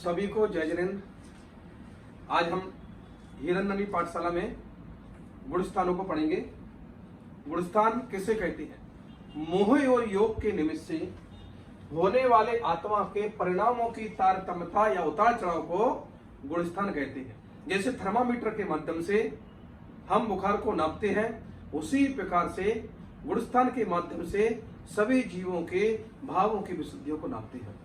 सभी को जय जिनेन्द्र। आज हम हिरण्यनी पाठशाला में गुणस्थानों को पढ़ेंगे। गुणस्थान किसे कहते हैं? मोह और योग के निमित्त से होने वाले आत्मा के परिणामों की तारतम्यता या उतार चढ़ाव को गुणस्थान कहते हैं। जैसे थर्मामीटर के माध्यम से हम बुखार को नापते हैं, उसी प्रकार से गुणस्थान के माध्यम से सभी जीवों के भावों की विशुद्धियों को नापते हैं।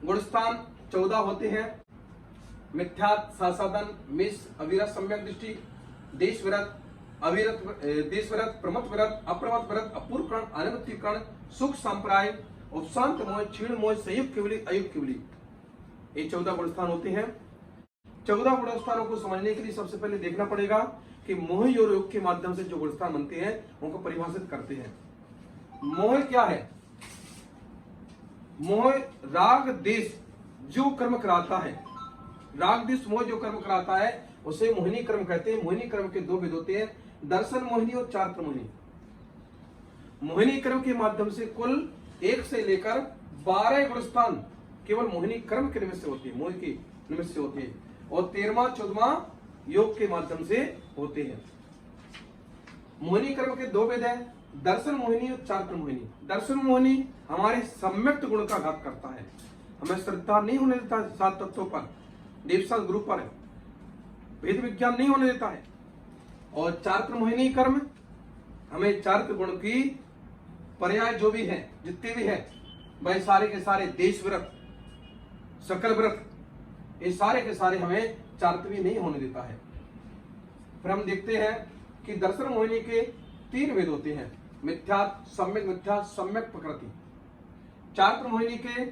गुणस्थान 14 होते हैं। मिथ्यात्, सासादन, मिश, अविरत, सम्यक दृष्टि, देशविरत, अविरत, देशविरत, प्रमत विरत, अप्रमत विरत, अपूर्वकरण, अनिवृत्तिकरण, सुख संप्राय, उपशांत मोह, क्षीण मोह, संयुक्त केवली, अयुक्त केवली, ये 14 गुणस्थान होते हैं। 14 गुणस्थानों को समझने के लिए सबसे पहले देखना पड़ेगा कि मोह और योग के माध्यम से जो गुणस्थान बनते हैं उनको परिभाषित करते हैं। मोह क्या है? मोह राग देश जो कर्म कराता है, राग देश मोह जो कर्म कराता है उसे मोहिनी कर्म कहते हैं। मोहिनी कर्म के दो भेद होते हैं, दर्शन मोहिनी और चारित्र मोहिनी। मोहिनी कर्म के माध्यम से कुल 1 से लेकर 12 गुणस्थान केवल मोहिनी कर्म के निमित्त से होती है, मोह के निमित्त से होती है, और 13वां 14वां योग के माध्यम से होते हैं। मोहिनी कर्म के दो भेद हैं, दर्शन मोहिनी और चारित्र मोहिनी। दर्शन मोहिनी हमारे सम्यक्त गुण का घात करता है, हमें श्रद्धा नहीं होने देता 7 तत्वों पर, देवसा गुरु पर, भेद विज्ञान नहीं होने देता है। और चारित्र मोहिनी कर्म हमें चारित्र गुण की पर्याय जो भी है, जितने भी है, वह सारे के सारे देश व्रत, सकल व्रत, ये सारे के सारे हमें चारित्र नहीं होने देता है। फिर हम देखते हैं कि दर्शन मोहिनी के 3 भेद होते हैं, मिथ्यात्, सम्यक मिथ्या, सम्यक प्रकृति। चारित्र मोहिनी के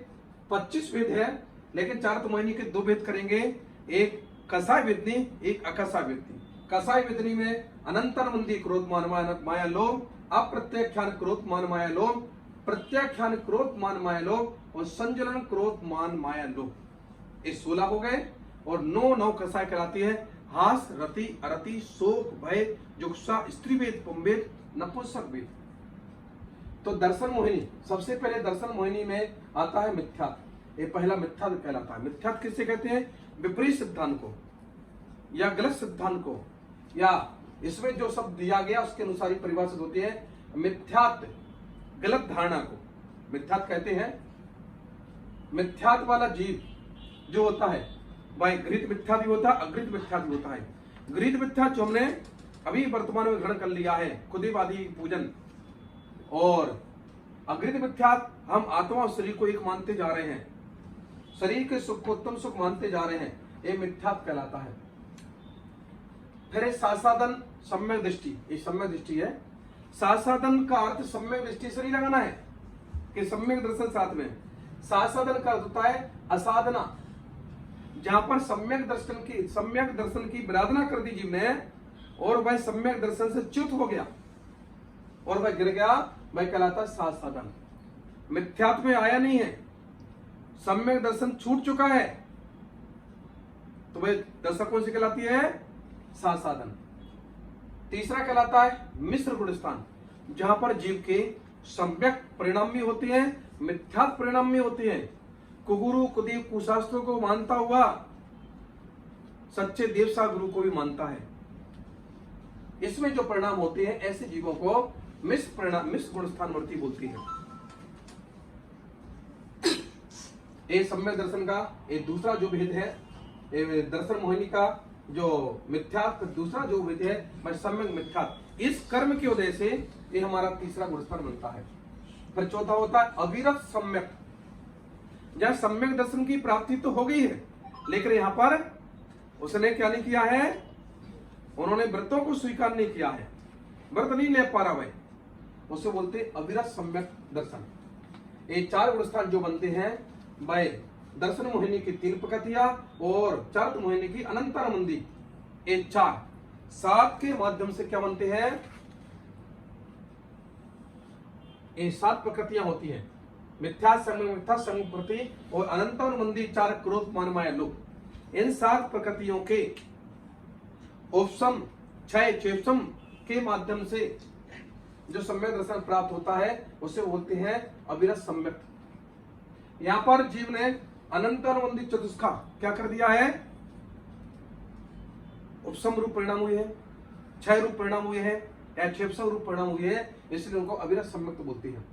25 भेद है, लेकिन चारित्र मोहिनी के 2 भेद करेंगे, एक कसाय वेदनी, एक अकसाय वेदनी। कसाय वेदनी में अनंतरमंदी क्रोध मान माया लोभ, अप्रत्याख्यान क्रोध मान माया लोभ, प्रत्याख्यान क्रोध मान माया लोभ और संजलन क्रोध मान माया लोभ, ये 16 हो गए। और 9 कसाय कहलाती है, हास, रति, अरति, शोक, भय, जुगुप्सा, स्त्री वेद, पुंभेद, नपुंसक वेद। तो दर्शन मोहिनी, सबसे पहले दर्शन मोहिनी में आता है मिथ्यात्। ये पहला मिथ्यात् कहलाता है। मिथ्यात् किससे कहते हैं? विपरीत सिद्धांत को या गलत सिद्धांत को, या इसमें जो शब्द दिया गया उसके अनुसार ही परिभाषित होती है। मिथ्यात् गलत धारणा को मिथ्यात् कहते हैं। मिथ्यात् वाला जीव जो होता है वह गृहीत मिथ्या भी होता है, अगृहीत मिथ्या भी होता है। गृहीत मिथ्या जो हमने अभी वर्तमान में ग्रहण कर लिया है, खुदेबादी पूजन, और अगृहीत मिथ्या हम आत्मा और शरीर को एक मानते जा रहे हैं, शरीर के सुख को उत्तम सुख मानते जा रहे हैं, ये मिथ्यात् कहलाता है। फिर सासादन, सम्यक दृष्टि, ये सम्यक दृष्टि है। सासादन का अर्थ सम्यक दृष्टि से नहीं लगाना है कि सम्यक दर्शन साथ में। सासादन का अर्थ होता है असाधना, जहां पर सम्यक दर्शन की विराधना कर दी जीव ने और वह सम्यक दर्शन से च्युत हो गया और वह गिर गया, वह कहलाता सासादन। मिथ्यात्व में आया नहीं है, सम्यक दर्शन छूट चुका है, तो वह दशा कौन सी कहलाती है? सासादन। तीसरा कहलाता है मिश्र गुणस्थान, जहां पर जीव के सम्यक परिणाम भी होते हैं, मिथ्यात्व परिणाम भी होते हैं। कुगुरु कुदीप कुशास्त्रों को मानता हुआ सच्चे देवसा गुरु को भी मानता है। इसमें जो परिणाम होते हैं ऐसे जीवों को मिश्र गुणस्थान वृत्ति बोलती है। ये सम्यक दर्शन का एक दूसरा जो भेद है, दर्शन मोहिनी का जो मिथ्यात्व दूसरा जो भेद है वह सम्यक मिथ्यात्व। इस कर्म की वजह से ये हमारा तीसरा गुणस्थान बनता है। फिर चौथा होता है अविरत सम्यक, जहां सम्यक दर्शन की प्राप्ति तो हो गई है, लेकिन यहां पर उसने क्या नहीं किया है? उन्होंने व्रतों को स्वीकार नहीं किया है, व्रत नहीं ले पा रहा, वह उसे बोलते अविरत सम्यक दर्शन। ये 4 गुणस्थान जो बनते हैं वह दर्शन मोहिनी की 3 प्रकृतियां और चारित्र मोहिनी की अनंतरमंदी, ये 7 के माध्यम से क्या बनते हैं? ये 7 प्रकृतियां होती हैं, मिथ्या, सम्यक प्रति और अनंतरमंदी, 4 क्रोध मान माया लोभ। इन 7 प्रकृतियों के उपशम, क्षय, चेतम के माध्यम से जो सम्यक दर्शन प्राप्त होता है उसे बोलते हैं अविरत सम्यक। यहां पर जीव ने अनंतानुबंधी चतुष्का क्या कर दिया है, उपसम रूप परिणाम हुए हैं, क्षय रूप परिणाम हुए हैं या क्षेपसम रूप परिणाम हुए हैं, इसलिए उनको अविरत सम्यक्त बोलते हैं।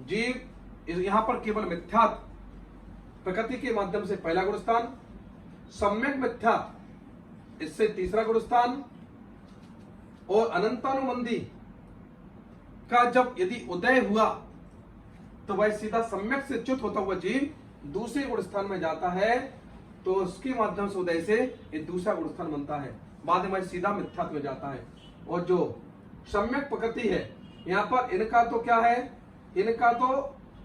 जीव यहां पर केवल मिथ्यात्व प्रकृति के माध्यम से पहला गुण स्थान, सम्यक मिथ्या इससे तीसरा गुण स्थान, और अनंतानुबंधी का जब यदि उदय हुआ तो वह सीधा सम्यक से च्युत होता हुआ जीव दूसरे गुण स्थान में जाता है, तो उसके माध्यम से उदय से ये दूसरा गुण स्थान बनता है, बाद में वह सीधा मिथ्यात्व में जाता है। और जो सम्यक प्रकृति है यहां पर इनका तो क्या है, इनका तो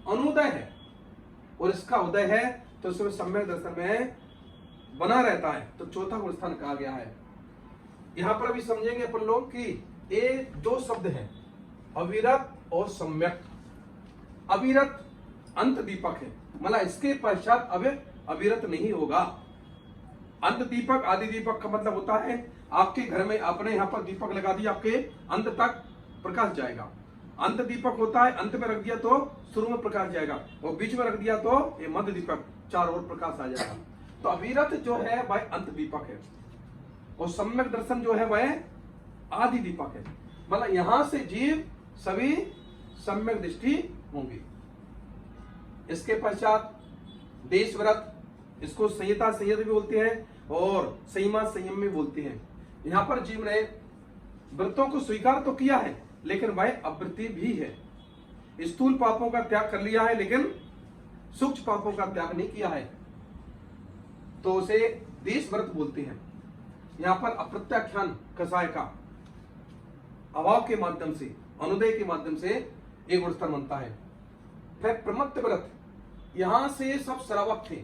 अनुदय है और इसका उदय है, तो उसमें सम्यक दर्शन में बना रहता है, तो चौथा गुण स्थान कहा गया है। यहां पर अभी समझेंगे अपन लोग कि ये दो शब्द हैं, अविरत और सम्यक। अविरत अंत दीपक है, मतलब इसके पश्चात अविरत नहीं होगा। अंत दीपक आदि दीपक का मतलब होता है आपके घर में आपने यहाँ पर दीपक लगा दिया, आपके अंत तक प्रकाश जाएगा। अंत दीपक होता है, अंत में रख दिया तो शुरू में प्रकाश जाएगा, और बीच में रख दिया तो ये मध्य दीपक, चारों ओर प्रकाश आ जाएगा। तो अविरत जो है वह अंत दीपक है, और सम्यक दर्शन जो है वह आदि दीपक है। मतलब यहां से जीव सभी सम्यक दृष्टि होंगी। इसके पश्चात देश व्रत, इसको संहिता संयत भी बोलते हैं और संयमा संयम भी बोलते हैं। यहां पर जीव ने व्रतों को स्वीकार तो किया है, लेकिन वह अवृत्ति भी है। स्थूल पापों का त्याग कर लिया है, लेकिन सूक्ष्म पापों का त्याग नहीं किया है, तो उसे देश व्रत बोलते हैं। यहां पर अप्रत्याख्यान कसाय का अभाव के माध्यम से, अनुदय के माध्यम से एक गुण स्थान बनता है। फिर प्रमत्त व्रत, यहां से सब श्रावक थे,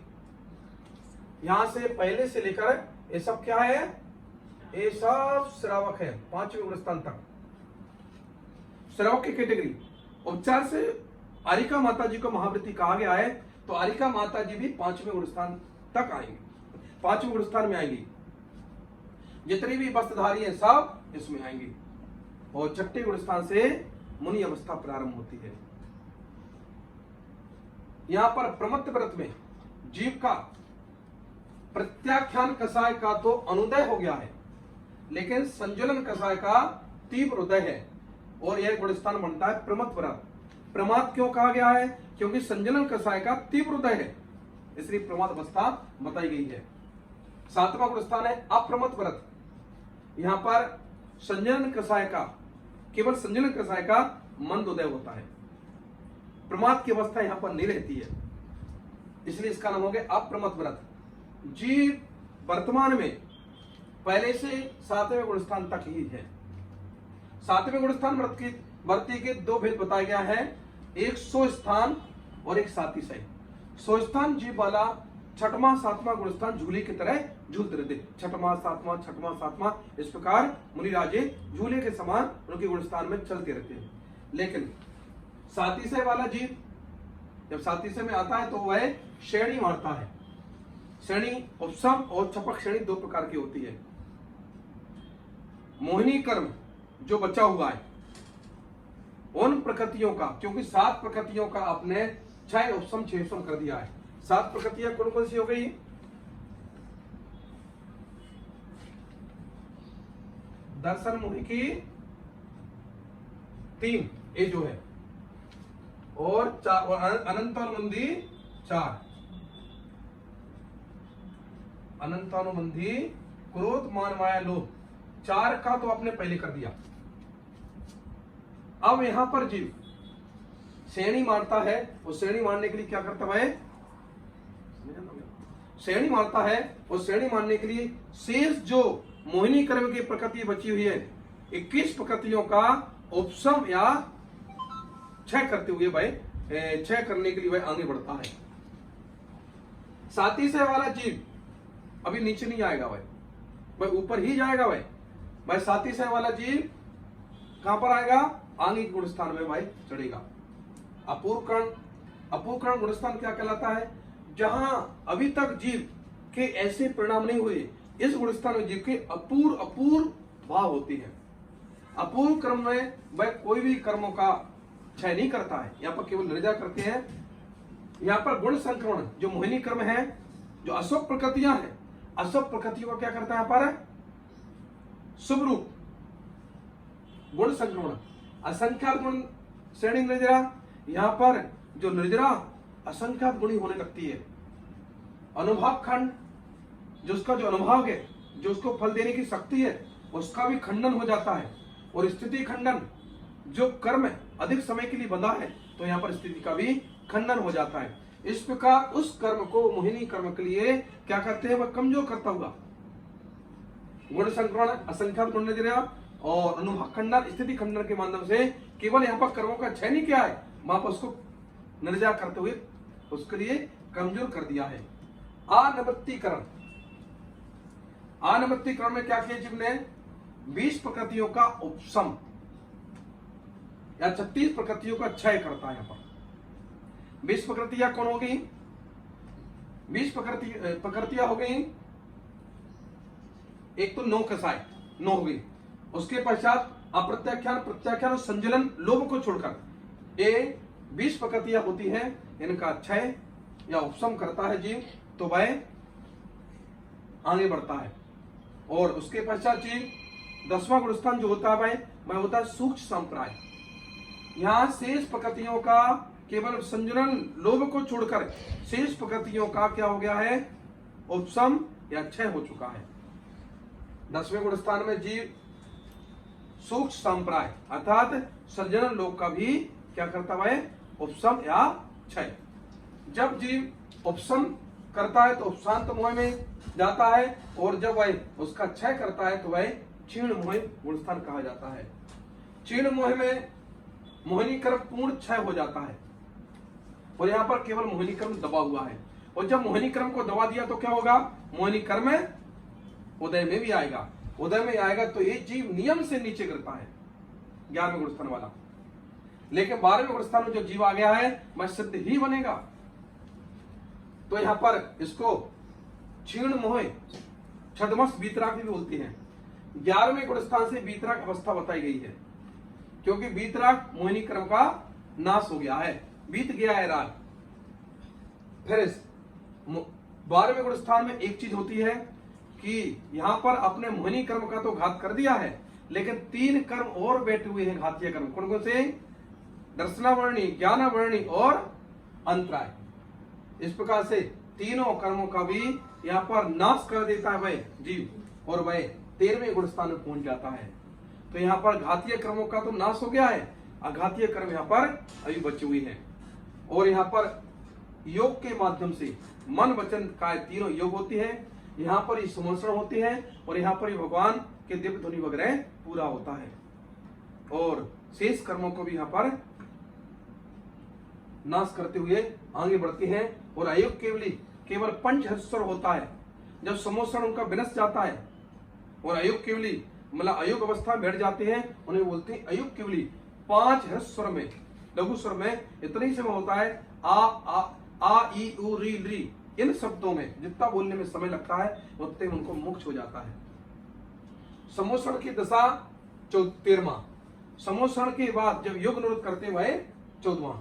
यहां से पहले से लेकर ये सब क्या है, ये सब श्रावक है, पांचवें गुण स्थान तक श्रावक की कैटेगरी। उपचार से आरिका माता जी को महावृत्ति कहा गया है, तो आरिका माता जी भी पांचवें गुण स्थान तक आएंगे, पांचवें गुण स्थान में आएंगी। जितनी भी वस्त्रधारी है सब इसमें आएंगे, और छठे गुण स्थान से मुनि अवस्था प्रारंभ होती है। यहां पर प्रमत्त व्रत में जीव का प्रत्याख्यान कसाय का तो अनुदय हो गया है, लेकिन संजुलन कसाय का तीव्र उदय है, और यह गुण स्थान बनता है प्रमत्त व्रत। प्रमाद क्यों कहा गया है, क्योंकि संजुलन कसाय का तीव्र उदय है, इसलिए प्रमाद अवस्था बताई गई है। सातवां गुण स्थान है अप्रमत्त व्रत। यहां पर संजलन कसाय का, केवल संजलन कसाय का मंद उदय होता है, प्रमाद की अवस्था यहां पर नहीं रहती है, इसलिए इसका नाम हो गया अप्रमत्त व्रत। जीव वर्तमान में पहले से सातवें गुण स्थान तक ही है। सातवें गुण स्थान व्रती के दो भेद बताया गया है, एक सो स्थान और एक सातिशय। सो स्थान जीव वाला छठवां सातवां गुण स्थान झूले की तरह झूलते रहते, छठवां सातवां इस प्रकार मुनिराजे झूले के समान उनके गुण स्थान में चलते रहते हैं। लेकिन सातिशय वाला जीव जब सातिशय में आता है तो वह श्रेणी मारता है। श्रेणी उपसम और छपक श्रेणी दो प्रकार की होती है। मोहिनी कर्म जो बचा हुआ है उन प्रकृतियों का, क्योंकि 7 प्रकृतियों का आपने 6 उपसम 6 उपसम कर दिया है। 7 प्रकृतियां कौन कौन सी हो गई, दर्शन मोहि की 3 ये जो है, और अनंतानुबंधी 4, अनंतानुबंधी क्रोध मान माया लोभ 4 का तो आपने पहले कर दिया। अब यहां पर जीव श्रेणी मारता है, और श्रेणी मारने के लिए क्या करता है, श्रेणी मारता है, और श्रेणी मारने के लिए शेष जो मोहिनी कर्म की प्रकृति बची हुई है 21 प्रकृतियों का उपसम या क्षय करते हुए भाई क्षय करने के लिए वह आगे बढ़ता है। सातिशय वाला जीव अभी नीचे नहीं आएगा, भाई ऊपर ही जाएगा। भाई सातिशय वाला जीव कहां पर आएगा, आगे गुण स्थान में भाई चढ़ेगा। अपूर्वकरण गुण स्थान क्या कहलाता है, जहां अभी तक जीव के ऐसे परिणाम नहीं हुए, इस गुण स्थान में जीव के अपूर्व भाव होती है। अपूर्व कर्म में वह कोई भी कर्मों का क्षय नहीं करता है, यहाँ पर केवल निर्जा करते हैं यहाँ पर गुण संक्रमण जो मोहिनी कर्म है, जो अशुभ प्रकृतियां हैं, अशुभ प्रकृतियों को क्या करता है यहाँ पर? शुभ रूप गुण संक्रमण। असंख्यात गुण श्रेणी निर्जरा, यहाँ पर जो निर्जरा असंख्यात गुणी होने लगती है। अनुभव खंड, जो उसका जो अनुभव है, जो उसको फल देने की शक्ति है, उसका भी खंडन हो जाता है। और स्थिति खंडन, जो कर्म अधिक समय के लिए बंधा है तो यहाँ पर स्थिति का भी खंडन हो जाता है। इस प्रकार उस कर्म को मोहिनी कर्म के लिए क्या करते हैं? वह कमजोर करता हुआ गुण संक्रमण, असंख्यात गुण निर्जरा और अनुभव खंडन, स्थिति खंडन के माध्यम से केवल यहाँ पर कर्मों का क्षय नहीं किया है, वहां पर उसको निर्जरा करते हुए उसके लिए कमजोर कर दिया है। अनिवृत्तिकरण, अनिवृत्तिकरण में क्या किया जीव ने? 20 प्रकृतियों का उपशम या 36 प्रकृतियों का क्षय करता है। यहाँ पर 20 प्रकृतियां कौन हो गई? 20 प्रकृतियां हो गई। एक तो नौ कसाय, 9 हो गई। उसके पश्चात अप्रत्याख्यान, प्रत्याख्यान और संजलन, लोभ को छोड़कर ये 20 प्रकृतियां होती हैं। इनका क्षय या उपशम करता है जीव, तो वह आगे बढ़ता है। और उसके पश्चात जीव 10वां गुणस्थान जो होता है वह होता है सूक्ष्म संप्राय। यहां शेष प्रकृतियों का केवल संजलन, लोभ को छोड़कर शेष प्रकृतियों का क्या हो गया है? उपशम या क्षय हो चुका है। 10वें गुणस्थान में जीव सूक्ष्म संप्राय अर्थात संजनन लोक का भी क्या करता है? उपशम या क्षय। जब जीव उपशम करता है तो उपशांत मोह में जाता है, और जब वह उसका क्षय करता है तो वह क्षीण मोह गुणस्थान कहा जाता है। क्षीण मोह में मोहिनी कर्म पूर्ण क्षय हो जाता है, और यहाँ पर केवल मोहिनी कर्म दबा हुआ है। और जब मोहिनी कर्म को दबा दिया तो क्या होगा? मोहिनी कर्म उदय में भी आएगा। उदय में आएगा तो ये जीव नियम से नीचे गिरता है 11वें गुणस्थान वाला। लेकिन 12वें गुणस्थान में जो जीव आ गया है वह सिद्ध ही बनेगा। तो यहाँ पर इसको क्षीण मोह छदमस बीतराग भी बोलते हैं। 11वें गुणस्थान से बीतराग अवस्था बताई गई है, क्योंकि बीतराग मोहिनी कर्म का नाश हो गया है, बीत गया है राग। फिर 12वें गुणस्थान में एक चीज होती है कि यहां पर अपने मोहिनी कर्म का तो घात कर दिया है, लेकिन 3 कर्म और बैठे हुए हैं घातीय कर्म। कौन कौन से? दर्शनावर्णी, ज्ञानावर्णी और अंतराय। इस प्रकार से तीनों कर्मों का भी यहाँ पर नाश कर देता है वह जीव, और वह 13वें गुणस्थान में पहुंच जाता है। तो यहाँ पर घातीय कर्मों का तो नाश हो गया है, अघातीय कर्म यहाँ पर अभी बची हुई है। और यहाँ पर योग के माध्यम से मन वचन काय तीनों योग होती है। यहाँ पर ही समर्षण होते हैं, और यहाँ पर ही भगवान के दिव्य ध्वनि वगैरह पूरा होता है। और शेष कर्मों को भी यहाँ पर नाश करते हुए आगे बढ़ते हैं। और अयोग केवल पंचहस्वर होता है। जब समोषण उनका विनश जाता है और अयोग केवली मतलब अयोग अवस्था में बैठ जाते हैं, उन्हें बोलते हैं अयोग केवली। 5 स्वर में, लघु स्वर में इतना ही समय होता है। आ ई उ री री, इन शब्दों में जितना बोलने में समय लगता है उतने उनको मोक्ष हो जाता है। समोषण की दशा 13वां, समोषण के बाद जब योग निरोध करते हुए 14वां।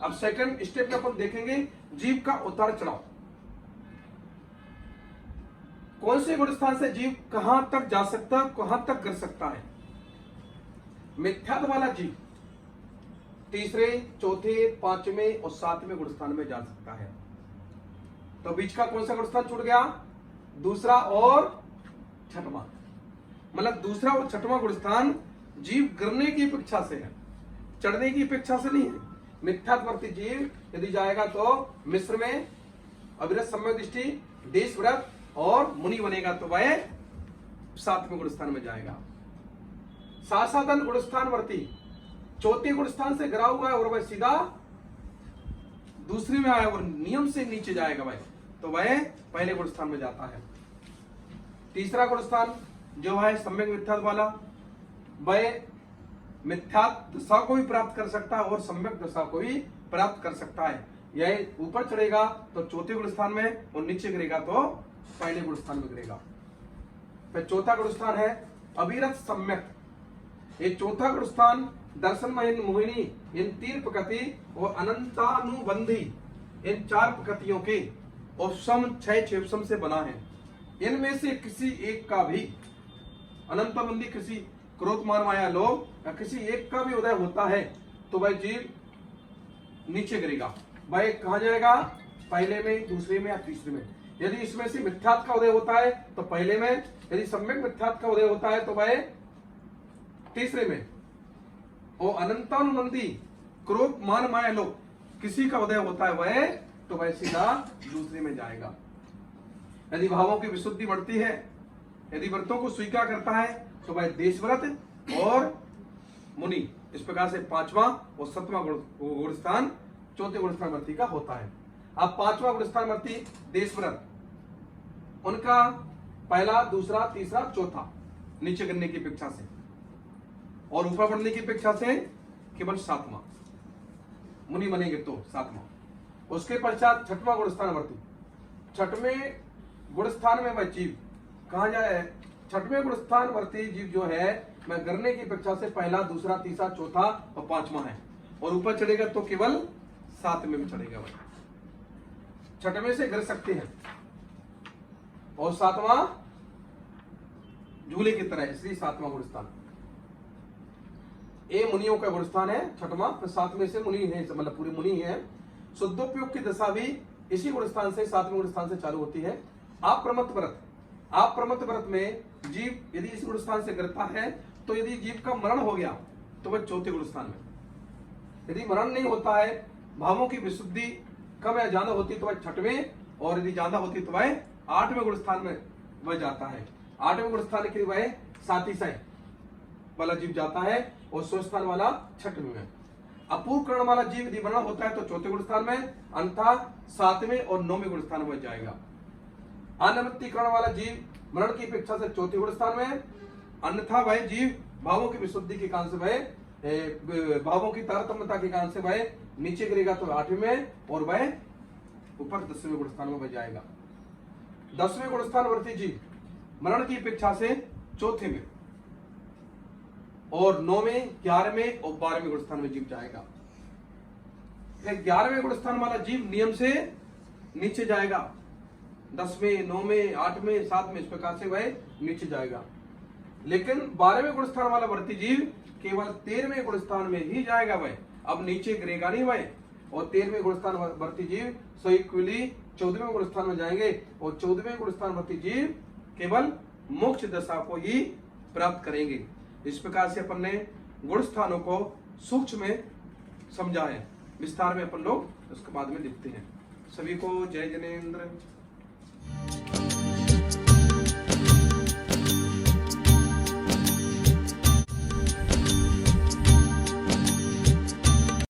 अब सेकंड स्टेप में अपन देखेंगे जीव का उतार चढ़ाव। कौन से गुणस्थान से जीव कहां तक जा सकता है, कहां तक गिर सकता है? मिथ्यात्व वाला जीव 3रे, 4थे, 5वें और 7वें गुणस्थान में जा सकता है। तो बीच का कौन सा गुणस्थान छूट गया? दूसरा और छठवां। मतलब दूसरा और छठवां गुणस्थान जीव गिरने की अपेक्षा से है, चढ़ने की अपेक्षा से नहीं है। मिथ्यात्वर्ती जीव यदि जाएगा तो मिस्र में अविरत सम्यक दृष्टि, देश व्रत और मुनि बनेगा, तो वह 7वें गुणस्थान में जाएगा। सासाधन गुणस्थानवर्ती 4थे गुणस्थान से गिरा हुआ है और वह सीधा दूसरे में आया और नियम से नीचे जाएगा वह, तो वह पहले गुणस्थान में जाता है। तीसरा गुणस्थान जो है सम्यक मिथ्यात्व वाला, वह मिथ्यात्व दशा को भी प्राप्त कर सकता है और सम्यक दशा को भी प्राप्त कर सकता है। यह ऊपर चढ़ेगा तो 4थे गुणस्थान में, और नीचे गिरेगा तो पहले गुणस्थान में गिरेगा। फिर 4था गुणस्थान है अविरत सम्यक। ये 4था गुणस्थान दर्शन मोहिनी इन 3 प्रकृति और अनंतानुबंधी इन 4 प्रकृतियों के उपशम 6 उपशम से बना है। इनमें से किसी एक का भी अनंतानुबंधी किसी क्रोध मान माया लोभ या किसी एक का भी उदय होता है तो वह जीव नीचे गिरेगा। वह कहां जाएगा? पहले में, दूसरे में या तीसरे में। यदि इसमें से मिथ्यात्व का उदय होता है तो पहले में, यदि सम्यक मिथ्यात्व का उदय होता है तो वह तीसरे में। और अनंतानुबंधी क्रोध मान माया लोभ किसी का उदय होता है वह तो वह सीधा दूसरे में जाएगा। यदि भावों की विशुद्धि बढ़ती है, यदि व्रतों को स्वीकार करता है तो वह देशव्रत और मुनि, इस प्रकार से 5वां और 7वां गुण स्थान 4थे गुण स्थान वर्ती का होता है। अब 5वां गुण स्थान वर्ती देशव्रत, उनका पहला, दूसरा, तीसरा, चौथा नीचे गिरने की अपेक्षा से और ऊपर बढ़ने की अपेक्षा से केवल 7वां मुनि बनेंगे तो 7वां। उसके पश्चात 6वां गुण स्थान वर्ती। 6वें गुण स्थान में वह जीव कहां जाए? 6वें गुण स्थान वर्ती जीव जो है मैं गिरने की अपेक्षा से पहला, दूसरा, तीसरा, चौथा और 5वां है और ऊपर चढ़ेगा तो केवल 7वें में चढ़ेगा। वह 6वें से गिर सकते हैं और 7वां झूले की तरह, इसलिए 7वां गुण स्थान। ये मुनियों का गुण स्थान है 6वां, 7 में से मुनि है, मतलब पूरे मुनि है। शुद्धोपयोग की दशा भी इसी गुण स्थान से 7वें गुण स्थान से चालू होती है। अप्रमत्त व्रत, अप्रमत्त व्रत में जीव यदि इस गुण स्थान से गिरता है तो यदि जीव का मरण हो गया तो वह 4थे गुण स्थान में। यदि मरण नहीं होता है, भावों की विशुद्धि कम या ज्यादा होती तो वह 6वें, और यदि ज्यादा होती तो वह 8वें गुण स्थान में वह जाता है। 8वें गुण स्थान के लिए वह सातिशय वाला जीव जाता है और स्वस्थान वाला 6वें में। अपूर्व करण वाला जीव यदि मरण होता है तो 4थे गुण स्थान में, अन्यथा 7वें और 9वें गुण स्थान में जाएगा। अनिवृत्तिकरण वाला जीव मरण की अपेक्षा से 4थे गुण स्थान में, अन्यथा वह जीव भावों की विशुद्धि के कारण से वह भावों की तारतम्यता के कारण से वह नीचे गिरेगा तो 8वें में, और वह ऊपर 10वें गुण स्थान में वह जाएगा। 10वें गुण स्थान वर्ती जीव मरण की अपेक्षा से 4थे में और 9वें, 11वें और 12वें गुण स्थान में जीव जाएगा। 11वें गुण स्थान वाला जीव नियम से नीचे जाएगा, 10वें, 9वें, 8वें, 7वें, इस प्रकार से वह नीचे जाएगा। लेकिन 12वें गुण स्थान वाला वर्ती जीव केवल 13वें गुण स्थान में ही जाएगा, वह अब नीचे गिरेगा नहीं वह। और 13वें गुण स्थान वर्ती जीव स्वीकृति 14वें गुण स्थान में जाएंगे और 14वें गुण स्थान वर्ती जीव केवल मोक्ष दशा को ही प्राप्त करेंगे। इस प्रकार से अपन ने गुण स्थानों को सूक्ष्म में समझा है, विस्तार में अपन लोग उसके बाद में देखते हैं। सभी को जय जनेन्द्र।